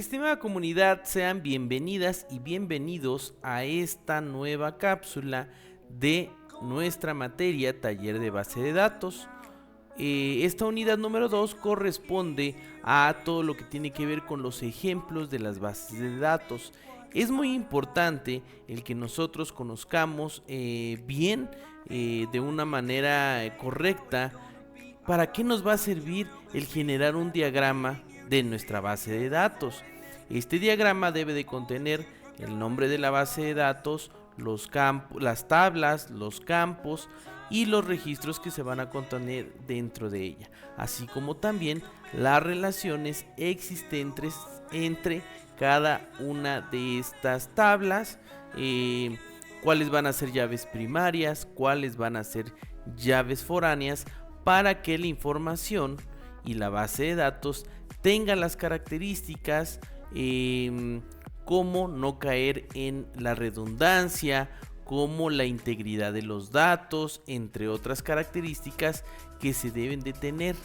Estimada comunidad, sean bienvenidas y bienvenidos a esta nueva cápsula de nuestra materia Taller de Base de Datos. Esta unidad número 2 corresponde a todo lo que tiene que ver con los ejemplos de las bases de datos. Es muy importante el que nosotros conozcamos bien, de una manera correcta, para qué nos va a servir el generar un diagrama de nuestra base de datos. Este diagrama debe de contener el nombre de la base de datos, los campos, las tablas, los campos y los registros que se van a contener dentro de ella, así como también las relaciones existentes entre cada una de estas tablas, cuáles van a ser llaves primarias, cuáles van a ser llaves foráneas, para que la información y la base de datos tenga las características como no caer en la redundancia, como la integridad de los datos, entre otras características que se deben de tener.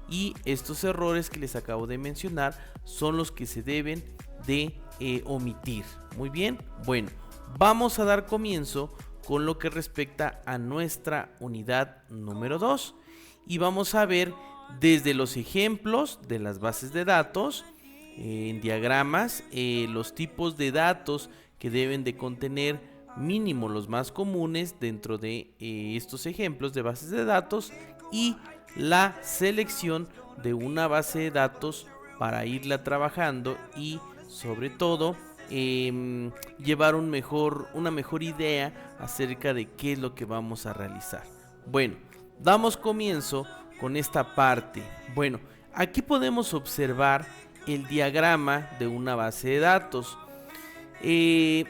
Y estos errores que les acabo de mencionar son los que se deben de omitir. Muy bien, bueno, vamos a dar comienzo con lo que respecta a nuestra unidad número 2 y vamos a ver desde los ejemplos de las bases de datos en diagramas, los tipos de datos que deben de contener, mínimo los más comunes dentro de estos ejemplos de bases de datos, y la selección de una base de datos para irla trabajando y sobre todo llevar una mejor idea acerca de qué es lo que vamos a realizar. Bueno, damos comienzo con esta parte. Bueno, aquí podemos observar el diagrama de una base de datos.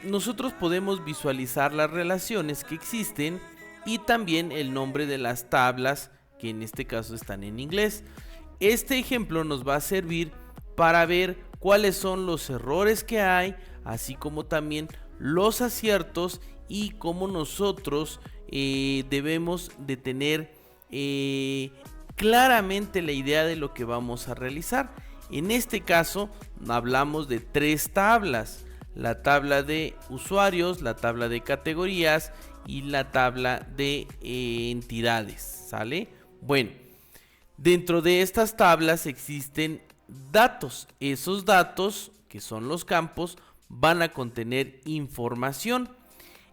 Nosotros podemos visualizar las relaciones que existen y también el nombre de las tablas, que en este caso están en inglés. Este ejemplo nos va a servir para ver cuáles son los errores que hay, así como también los aciertos y cómo nosotros debemos de tener claramente la idea de lo que vamos a realizar. En este caso hablamos de tres tablas: la tabla de usuarios, la tabla de categorías y la tabla de entidades, ¿sale? Bueno, dentro de estas tablas existen datos. Esos datos, que son los campos, van a contener información.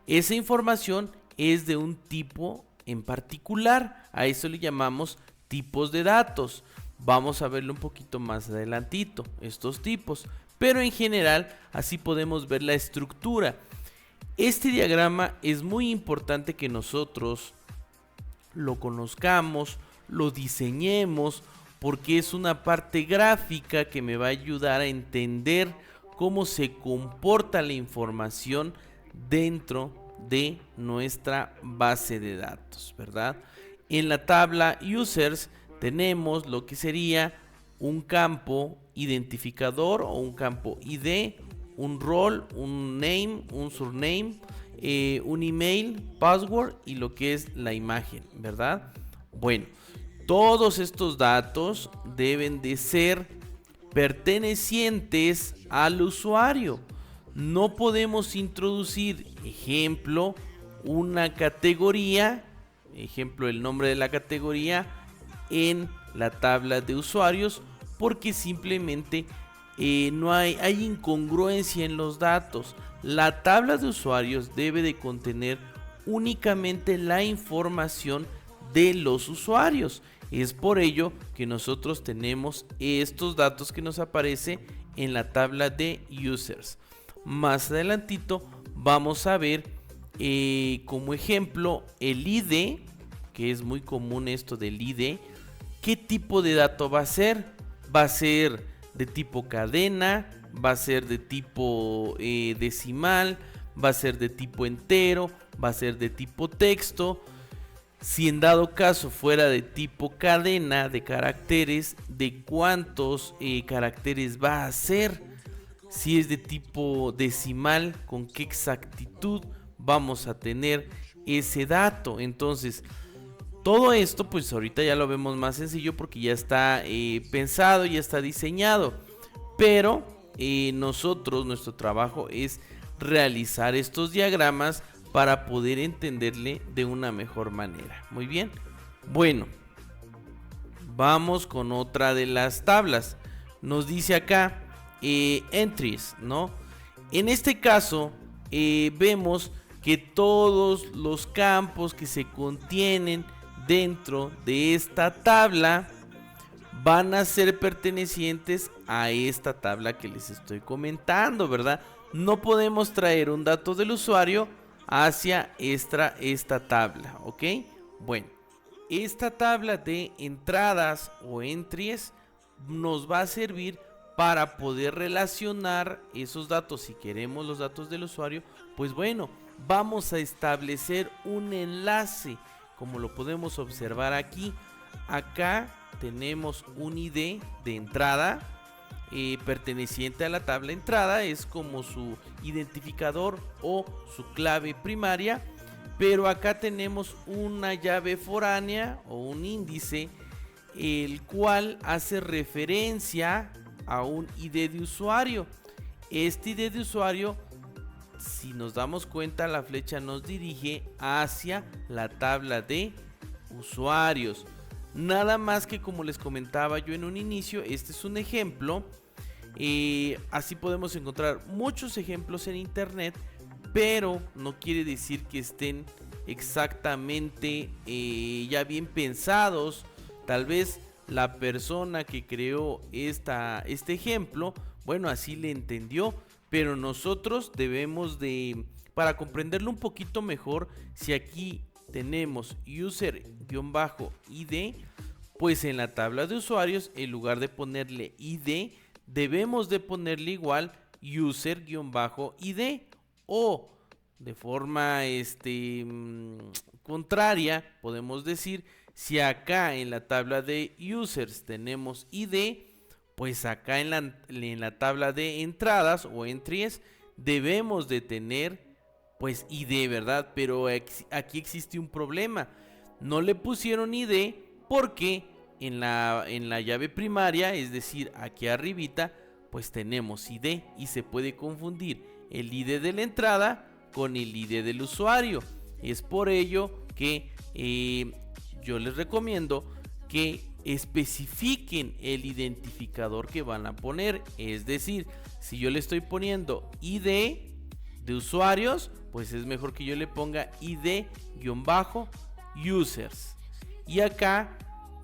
Esa información es de un tipo en particular, a eso le llamamos tipos de datos. Vamos a verlo un poquito más adelantito, estos tipos, pero en general así podemos ver la estructura. Este diagrama es muy importante que nosotros lo conozcamos, lo diseñemos, porque es una parte gráfica que me va a ayudar a entender cómo se comporta la información dentro de nuestra base de datos, ¿verdad? En la tabla users tenemos lo que sería un campo identificador o un campo ID, un rol, un name, un surname, un email, password y lo que es la imagen, ¿verdad? Bueno, todos estos datos deben de ser pertenecientes al usuario. No podemos introducir, ejemplo, una categoría, ejemplo, el nombre de la categoría en la tabla de usuarios, porque simplemente no hay incongruencia en los datos. La tabla de usuarios debe de contener únicamente la información de los usuarios. Es por ello que nosotros tenemos estos datos que nos aparece en la tabla de users. Más adelantito vamos a ver como ejemplo el ID, que es muy común esto del ID. ¿Qué tipo de dato va a ser? Va a ser de tipo cadena, va a ser de tipo decimal, va a ser de tipo entero, va a ser de tipo texto. Si en dado caso fuera de tipo cadena de caracteres, ¿de cuántos caracteres va a ser? Si es de tipo decimal, ¿con qué exactitud vamos a tener ese dato? Entonces, todo esto pues ahorita ya lo vemos más sencillo porque ya está pensado, ya está diseñado. Pero nuestro trabajo es realizar estos diagramas para poder entenderle de una mejor manera. Muy bien. Bueno, vamos con otra de las tablas. Nos dice acá entries, ¿no? En este caso vemos que todos los campos que se contienen dentro de esta tabla van a ser pertenecientes a esta tabla que les estoy comentando, ¿verdad? No podemos traer un dato del usuario hacia esta tabla, ¿ok? Bueno, esta tabla de entradas o entries nos va a servir para poder relacionar esos datos. Si queremos los datos del usuario, pues bueno, vamos a establecer un enlace, como lo podemos observar aquí. Acá tenemos un ID de entrada perteneciente a la tabla entrada, es como su identificador o su clave primaria, pero acá tenemos una llave foránea o un índice, el cual hace referencia a un ID de usuario. Este ID de usuario, si nos damos cuenta, la flecha nos dirige hacia la tabla de usuarios. Nada más que, como les comentaba yo en un inicio, este es un ejemplo. Así podemos encontrar muchos ejemplos en internet, pero no quiere decir que estén exactamente ya bien pensados. Tal vez la persona que creó este ejemplo, bueno, así le entendió, pero nosotros debemos de, para comprenderlo un poquito mejor, si aquí tenemos user-id, pues en la tabla de usuarios, en lugar de ponerle id, debemos de ponerle igual user-id, o de forma contraria, podemos decir, si acá en la tabla de users tenemos id, pues acá en la tabla de entradas o entries debemos de tener pues ID, ¿verdad? Pero aquí existe un problema. No le pusieron ID porque en la llave primaria, es decir, aquí arribita, pues tenemos ID y se puede confundir el ID de la entrada con el ID del usuario. Es por ello que yo les recomiendo que especifiquen el identificador que van a poner. Es decir, si yo le estoy poniendo ID de usuarios, pues es mejor que yo le ponga id-users, y acá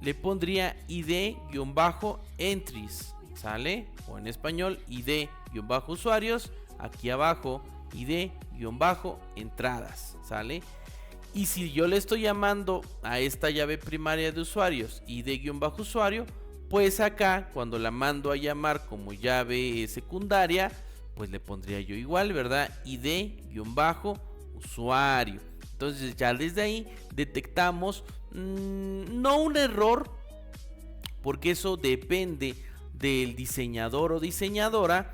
le pondría id-entries, ¿sale? O en español id-usuarios, aquí abajo id-entradas, ¿sale? Y si yo le estoy llamando a esta llave primaria de usuarios id-usuario, pues acá cuando la mando a llamar como llave secundaria, pues le pondría yo igual, ¿verdad? id-usuario. Entonces ya desde ahí detectamos no un error, porque eso depende del diseñador o diseñadora,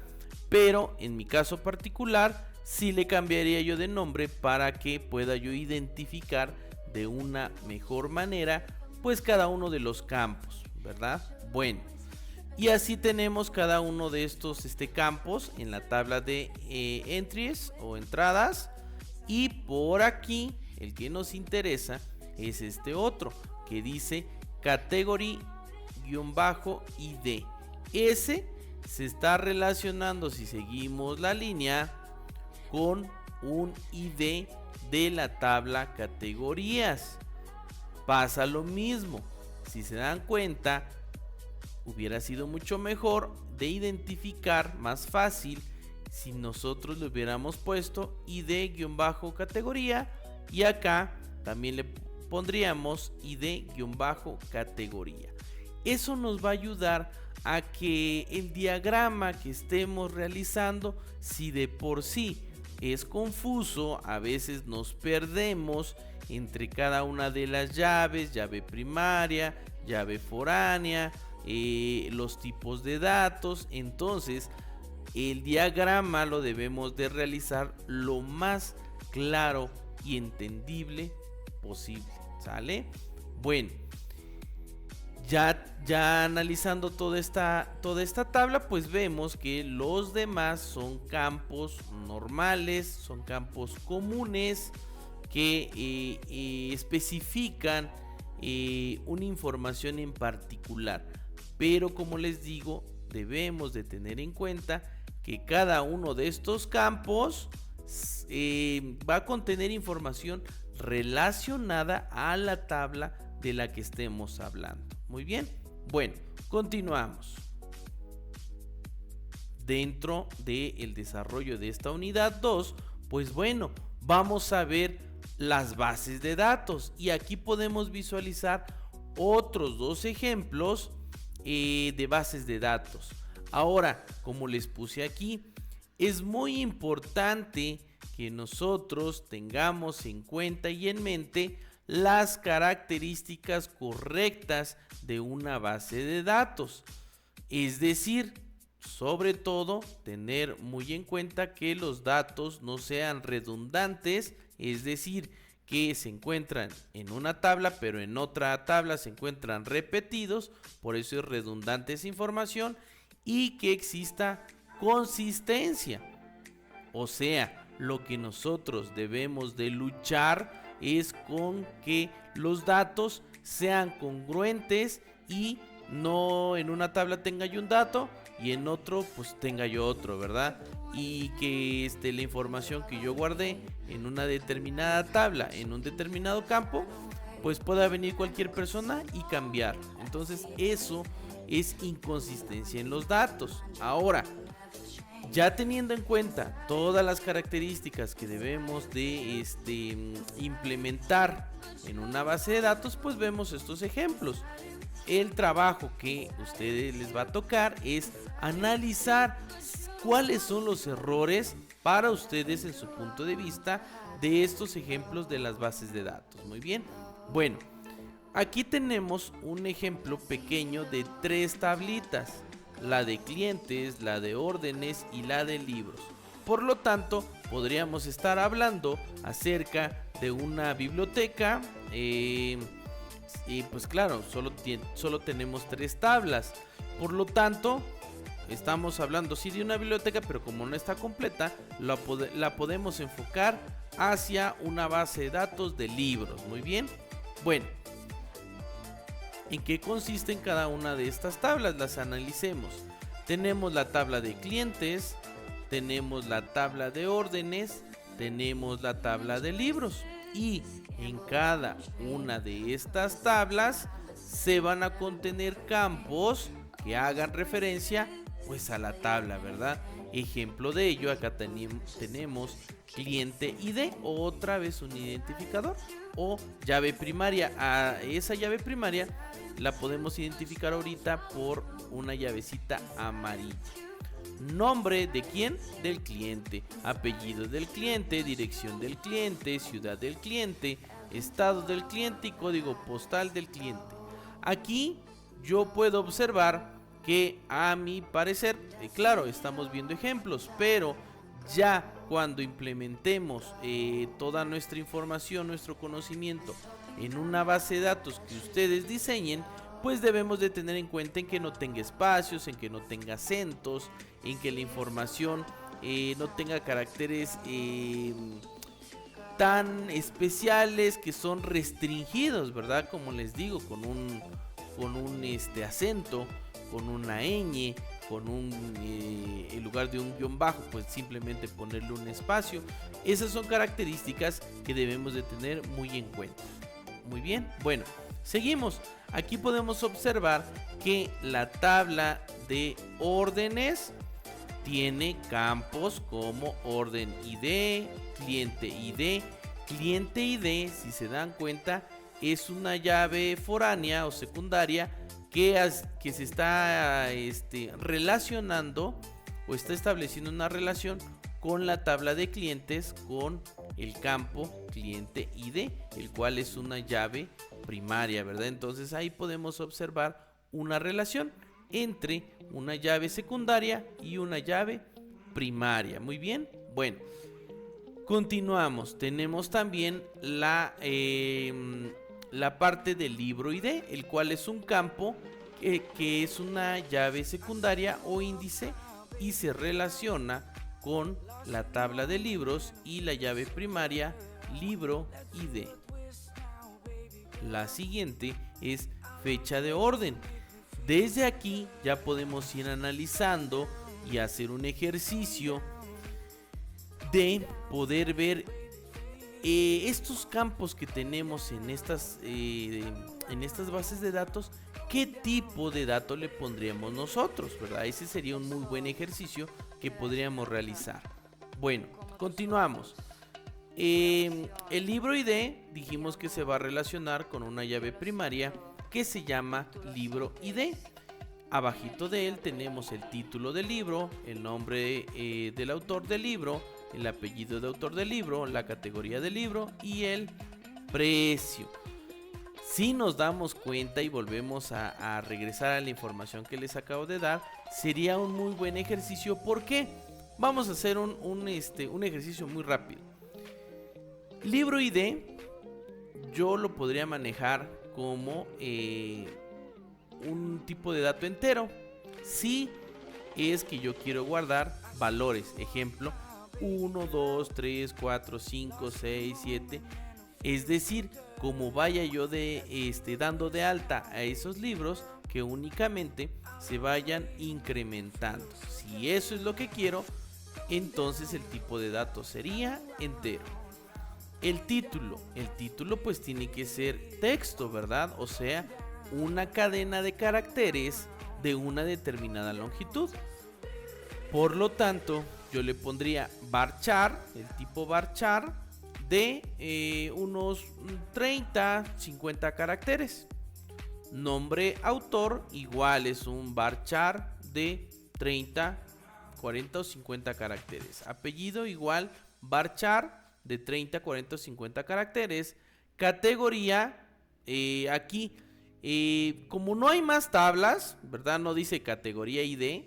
pero en mi caso particular sí le cambiaría yo de nombre para que pueda yo identificar de una mejor manera pues cada uno de los campos, ¿verdad? Bueno, y así tenemos cada uno de estos campos en la tabla de entries o entradas. Y por aquí el que nos interesa es este otro que dice category-id. Ese se está relacionando, si seguimos la línea, con un ID de la tabla categorías. Pasa lo mismo, si se dan cuenta, hubiera sido mucho mejor de identificar, más fácil, si nosotros le hubiéramos puesto id-categoría, y acá también le pondríamos id-categoría. Eso nos va a ayudar a que el diagrama que estemos realizando, si de por sí es confuso, a veces nos perdemos entre cada una de las llaves, llave primaria, llave foránea, los tipos de datos. Entonces el diagrama lo debemos de realizar lo más claro y entendible posible, ¿sale? Bueno, Ya analizando toda esta tabla, pues vemos que los demás son campos normales, son campos comunes que especifican una información en particular. Pero como les digo, debemos de tener en cuenta que cada uno de estos campos va a contener información relacionada a la tabla de la que estemos hablando. Muy bien, bueno, continuamos. Dentro del desarrollo de esta unidad 2, pues bueno, vamos a ver las bases de datos y aquí podemos visualizar otros dos ejemplos de bases de datos. Ahora, como les puse aquí, es muy importante que nosotros tengamos en cuenta y en mente las características correctas de una base de datos. Es decir, sobre todo, tener muy en cuenta que los datos no sean redundantes, es decir, que se encuentran en una tabla, pero en otra tabla se encuentran repetidos, por eso es redundante esa información, y que exista consistencia. O sea, lo que nosotros debemos de luchar es con que los datos sean congruentes y no en una tabla tenga yo un dato y en otro pues tenga yo otro, ¿verdad? Y que la información que yo guardé en una determinada tabla, en un determinado campo, pues pueda venir cualquier persona y cambiar. Entonces eso es inconsistencia en los datos. Ahora, ya teniendo en cuenta todas las características que debemos de implementar en una base de datos, pues vemos estos ejemplos. El trabajo que a ustedes les va a tocar es analizar cuáles son los errores para ustedes en su punto de vista de estos ejemplos de las bases de datos. Muy bien, bueno, aquí tenemos un ejemplo pequeño de 3 tablitas. La de clientes, la de órdenes y la de libros. Por lo tanto, podríamos estar hablando acerca de una biblioteca y pues claro, solo tenemos 3 tablas. Por lo tanto, estamos hablando sí de una biblioteca, pero como no está completa, la podemos enfocar hacia una base de datos de libros. Muy bien, bueno. ¿En qué consisten cada una de estas tablas? Las analicemos. Tenemos la tabla de clientes, tenemos la tabla de órdenes, tenemos la tabla de libros. Y en cada una de estas tablas se van a contener campos que hagan referencia pues a la tabla, ¿verdad? Ejemplo de ello, acá tenemos cliente ID, otra vez un identificador o llave primaria. A esa llave primaria la podemos identificar ahorita por una llavecita amarilla. Nombre de quién, del cliente, apellido del cliente, dirección del cliente, ciudad del cliente, estado del cliente y código postal del cliente. Aquí yo puedo observar que a mi parecer, claro, estamos viendo ejemplos, pero ya cuando implementemos toda nuestra información, nuestro conocimiento en una base de datos que ustedes diseñen, pues debemos de tener en cuenta en que no tenga espacios, en que no tenga acentos, en que la información no tenga caracteres tan especiales que son restringidos, ¿verdad? Como les digo, con un acento, con una ñ, con en lugar de un guión bajo, pues simplemente ponerle un espacio. Esas son características que debemos de tener muy en cuenta. Muy bien, bueno, seguimos. Aquí podemos observar que la tabla de órdenes tiene campos como orden ID, cliente ID. Cliente ID, si se dan cuenta, es una llave foránea o secundaria que se está relacionando o está estableciendo una relación con la tabla de clientes con el campo cliente ID, el cual es una llave primaria, ¿verdad? Entonces ahí podemos observar una relación entre una llave secundaria y una llave primaria. Muy bien, bueno, continuamos. Tenemos también la parte del libro ID, el cual es un campo que es una llave secundaria o índice y se relaciona con la tabla de libros y la llave primaria libro ID. La siguiente es fecha de orden. Desde aquí ya podemos ir analizando y hacer un ejercicio de poder ver estos campos que tenemos en estas bases de datos, qué tipo de dato le pondríamos nosotros, ¿verdad? Ese sería un muy buen ejercicio que podríamos realizar. Bueno, continuamos. El libro ID dijimos que se va a relacionar con una llave primaria que se llama libro ID. Abajito de él tenemos el título del libro, el nombre del autor del libro, el apellido de autor del libro, la categoría del libro y el precio. Si nos damos cuenta y volvemos a regresar a la información que les acabo de dar, sería un muy buen ejercicio. ¿Por qué? Vamos a hacer un ejercicio muy rápido. Libro ID yo lo podría manejar como un tipo de dato entero. Si es que yo quiero guardar valores, ejemplo 1, 2, 3, 4, 5, 6, 7. Es decir, como vaya yo dando de alta a esos libros, que únicamente se vayan incrementando. Si eso es lo que quiero, entonces el tipo de dato sería entero. El título pues tiene que ser texto, ¿verdad? O sea, una cadena de caracteres de una determinada longitud. Por lo tanto, yo le pondría varchar, el tipo varchar de unos 30, 50 caracteres. Nombre autor igual es un varchar de 30, 40 o 50 caracteres. Apellido igual varchar de 30, 40 o 50 caracteres. Categoría, aquí como no hay más tablas, ¿verdad? No dice categoría ID.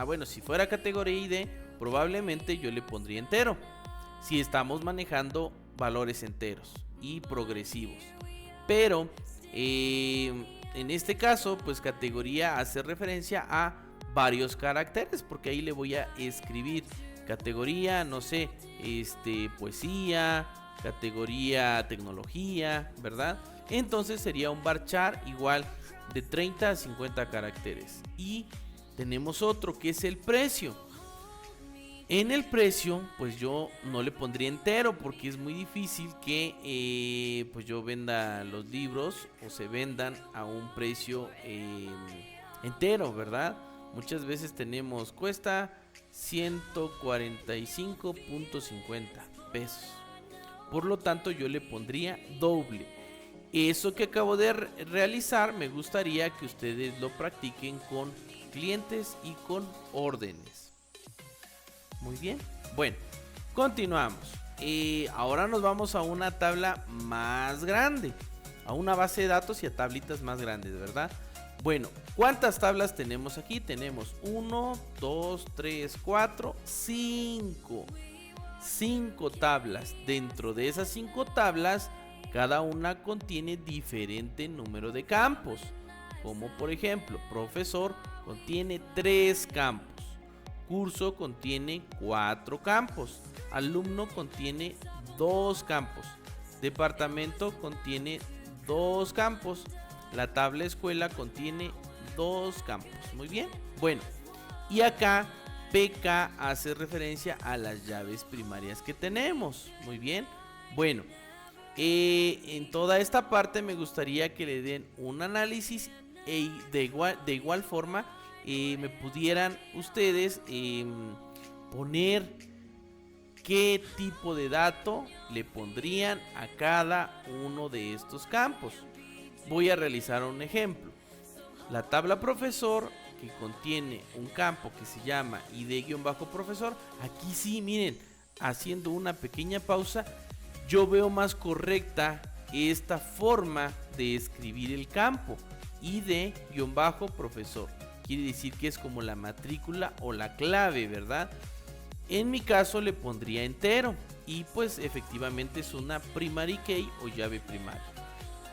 Bueno, si fuera categoría ID, probablemente yo le pondría entero, si estamos manejando valores enteros y progresivos. Pero en este caso, pues categoría hace referencia a varios caracteres, porque ahí le voy a escribir categoría, no sé, poesía, categoría tecnología, ¿verdad? Entonces sería un varchar igual de 30 a 50 caracteres. Y tenemos otro que es el precio. En el precio, pues yo no le pondría entero, porque es muy difícil que pues yo venda los libros o se vendan a un precio entero, ¿verdad? Muchas veces cuesta 145.50 pesos. Por lo tanto, yo le pondría doble. Eso que acabo de realizar, me gustaría que ustedes lo practiquen con clientes y con órdenes. Muy bien, bueno, continuamos. Ahora nos vamos a una tabla más grande, a una base de datos y a tablitas más grandes, ¿verdad? Bueno, ¿cuántas tablas tenemos aquí? Tenemos 1, 2, 3, 4, 5. 5 tablas. Dentro de esas 5 tablas, cada una contiene diferente número de campos. Como por ejemplo, profesor contiene 3 campos. Curso contiene 4 campos. Alumno contiene 2 campos. Departamento contiene 2 campos. La tabla escuela contiene 2 campos. Muy bien. Bueno, y acá PK hace referencia a las llaves primarias que tenemos. Muy bien. Bueno, en toda esta parte me gustaría que le den un análisis de igual forma me pudieran ustedes poner qué tipo de dato le pondrían a cada uno de estos campos. Voy a realizar un ejemplo. La tabla profesor, que contiene un campo que se llama ID-profesor. Aquí sí, miren, haciendo una pequeña pausa, yo veo más correcta esta forma de escribir el campo. ID-profesor. Quiere decir que es como la matrícula o la clave, ¿verdad? En mi caso le pondría entero y pues efectivamente es una primary key o llave primaria.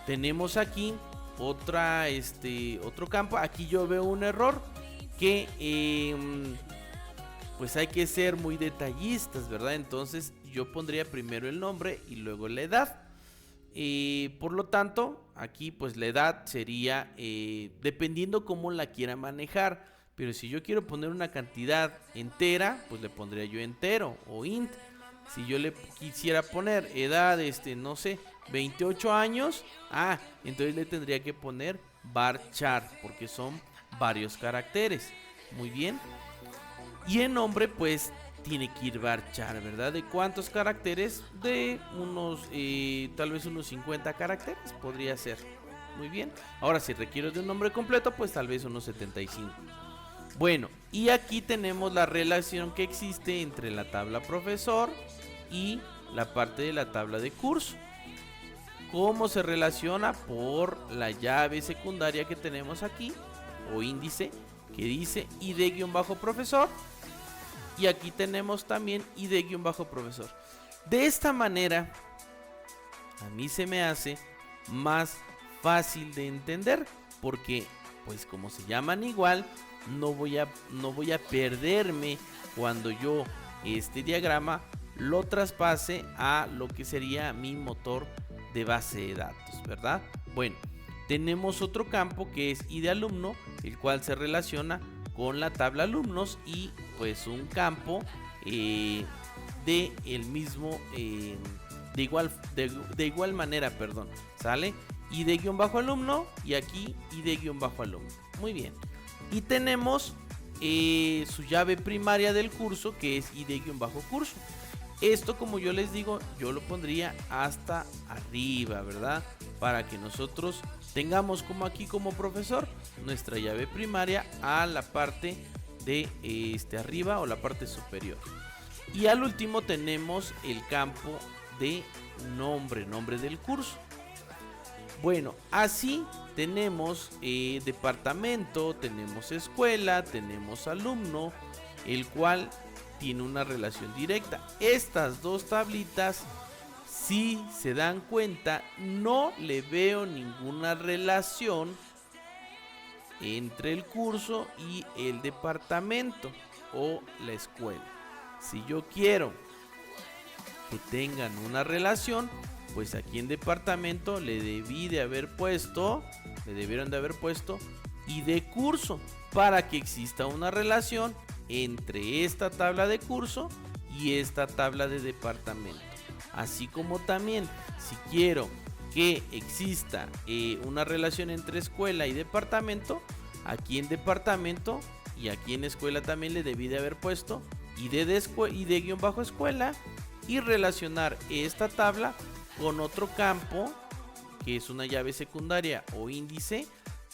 tenemos aquí otro campo. Aquí yo veo un error que pues hay que ser muy detallistas, ¿verdad? Entonces yo pondría primero el nombre y luego la edad. Por lo tanto, aquí pues la edad sería dependiendo cómo la quiera manejar. Pero si yo quiero poner una cantidad entera, pues le pondría yo entero o int. Si yo le quisiera poner edad, no sé, 28 años, entonces le tendría que poner varchar, porque son varios caracteres. Muy bien. Y el nombre, pues, tiene que ir varchar, ¿verdad? ¿De cuántos caracteres? De unos, tal vez unos 50 caracteres, podría ser. Muy bien. Ahora, si requiero de un nombre completo, pues tal vez unos 75. Bueno, y aquí tenemos la relación que existe entre la tabla profesor y la parte de la tabla de curso. ¿Cómo se relaciona? Por la llave secundaria que tenemos aquí, o índice, que dice id-profesor. Y aquí tenemos también id-profesor. De esta manera, a mí se me hace más fácil de entender, porque pues como se llaman igual, no voy a perderme cuando yo este diagrama lo traspase a lo que sería mi motor de base de datos, ¿verdad? Bueno, tenemos otro campo que es id alumno, el cual se relaciona con la tabla alumnos, y pues un campo de el mismo de igual manera, perdón, ¿sale? id-alumno y aquí id-alumno. Muy bien. Y tenemos su llave primaria del curso, que es id-curso. Esto, como yo les digo, yo lo pondría hasta arriba, ¿verdad? Para que nosotros tengamos como aquí como profesor nuestra llave primaria a la parte de arriba o la parte superior. Y al último tenemos el campo de nombre del curso. Bueno, así tenemos departamento, tenemos escuela, tenemos alumno, el cual tiene una relación directa. Estas dos tablitas, si se dan cuenta, no le veo ninguna relación entre el curso y el departamento o la escuela. Si yo quiero que tengan una relación, pues aquí en departamento le debieron de haber puesto y de curso, para que exista una relación entre esta tabla de curso y esta tabla de departamento. Así como también, si quiero que exista una relación entre escuela y departamento, aquí en departamento y aquí en escuela también le debí de haber puesto id de guión bajo escuela, y relacionar esta tabla con otro campo que es una llave secundaria o índice,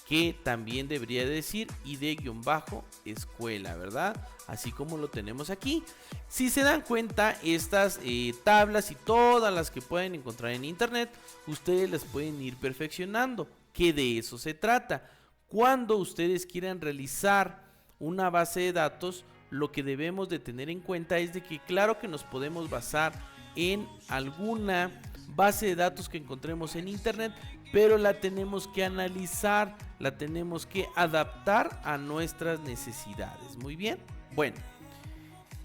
que también debería decir id-escuela, ¿verdad? Así como lo tenemos aquí. Si se dan cuenta, estas tablas y todas las que pueden encontrar en internet, ustedes las pueden ir perfeccionando, que de eso se trata. Cuando ustedes quieran realizar una base de datos, lo que debemos de tener en cuenta es de que claro que nos podemos basar en alguna base de datos que encontremos en internet, pero la tenemos que analizar, la tenemos que adaptar a nuestras necesidades. Muy bien, bueno,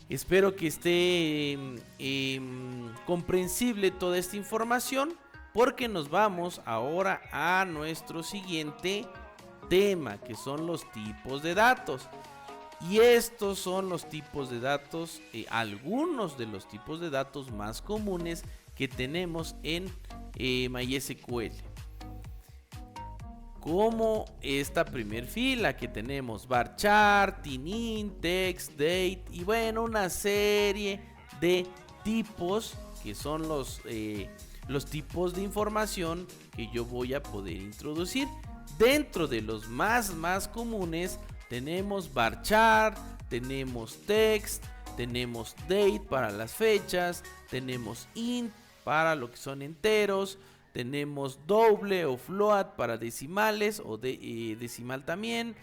espero que esté comprensible toda esta información, porque nos vamos ahora a nuestro siguiente tema, que son los tipos de datos. Y estos son los tipos de datos, algunos de los tipos de datos más comunes que tenemos en MySQL. Como esta primer fila que tenemos varchar, tinin, text, date, y bueno, una serie de tipos que son los tipos de información que yo voy a poder introducir. Dentro de los más comunes tenemos varchar, tenemos text, tenemos date para las fechas, tenemos int para lo que son enteros, tenemos doble o float para decimales o decimal también,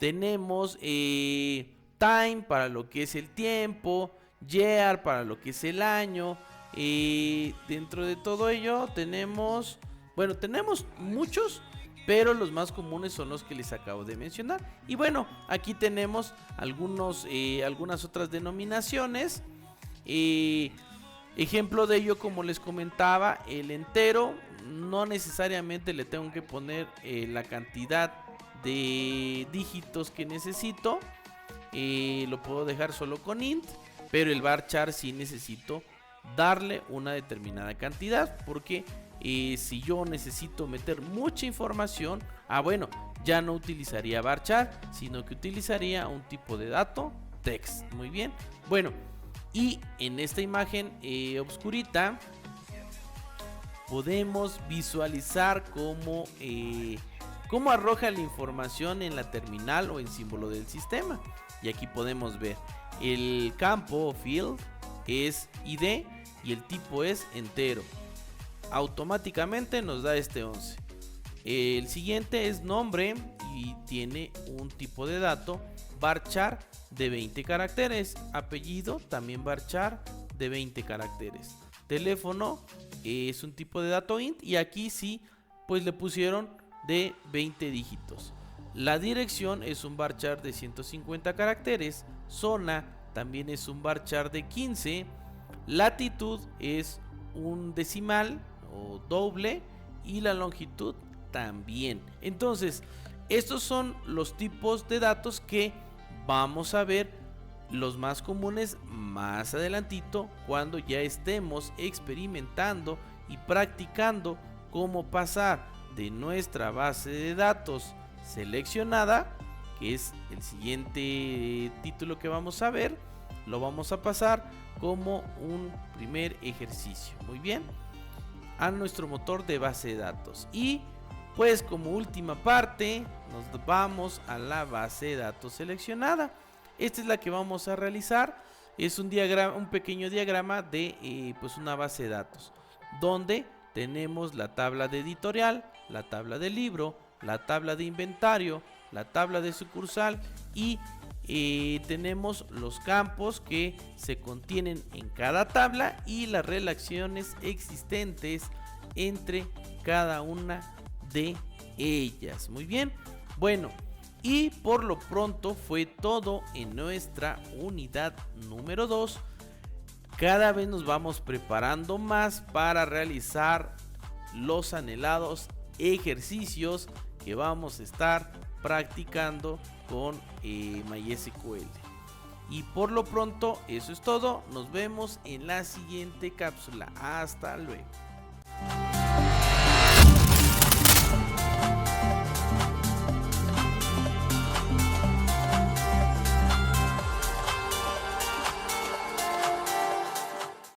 tenemos time para lo que es el tiempo, year para lo que es el año. Dentro de todo ello tenemos, Bueno, tenemos muchos, pero los más comunes son los que les acabo de mencionar. Y bueno, aquí tenemos algunas otras denominaciones. Ejemplo de ello, como les comentaba, el entero, no necesariamente le tengo que poner la cantidad de dígitos que necesito. Lo puedo dejar solo con int, pero el varchar sí necesito darle una determinada cantidad, porque si yo necesito meter mucha información, bueno, ya no utilizaría varchar, sino que utilizaría un tipo de dato text. Muy bien, bueno, y en esta imagen obscurita podemos visualizar cómo arroja la información en la terminal o en símbolo del sistema. Y aquí podemos ver el campo o field es ID y el tipo es entero. Automáticamente nos da este 11. El siguiente es nombre y tiene un tipo de dato varchar de 20 caracteres. Apellido también varchar de 20 caracteres. Teléfono es un tipo de dato int y aquí sí pues le pusieron de 20 dígitos. La dirección es un varchar de 150 caracteres. Zona también es un varchar de 15. Latitud es un decimal o doble y la longitud también. Entonces, estos son los tipos de datos que vamos a ver los más comunes más adelantito, cuando ya estemos experimentando y practicando cómo pasar de nuestra base de datos seleccionada, que es el siguiente título que vamos a ver, lo vamos a pasar como un primer ejercicio. Muy bien, a nuestro motor de base de datos. Y pues como última parte nos vamos a la base de datos seleccionada. Esta es la que vamos a realizar. Es un pequeño diagrama de pues una base de datos, donde tenemos la tabla de editorial, la tabla de libro, la tabla de inventario, la tabla de sucursal y tenemos los campos que se contienen en cada tabla y las relaciones existentes entre cada una de ellas. Muy bien, bueno, y por lo pronto fue todo en nuestra unidad número 2. Cada vez nos vamos preparando más para realizar los anhelados ejercicios que vamos a estar practicando con MySQL. Y por lo pronto eso es todo. Nos vemos en la siguiente cápsula. Hasta luego.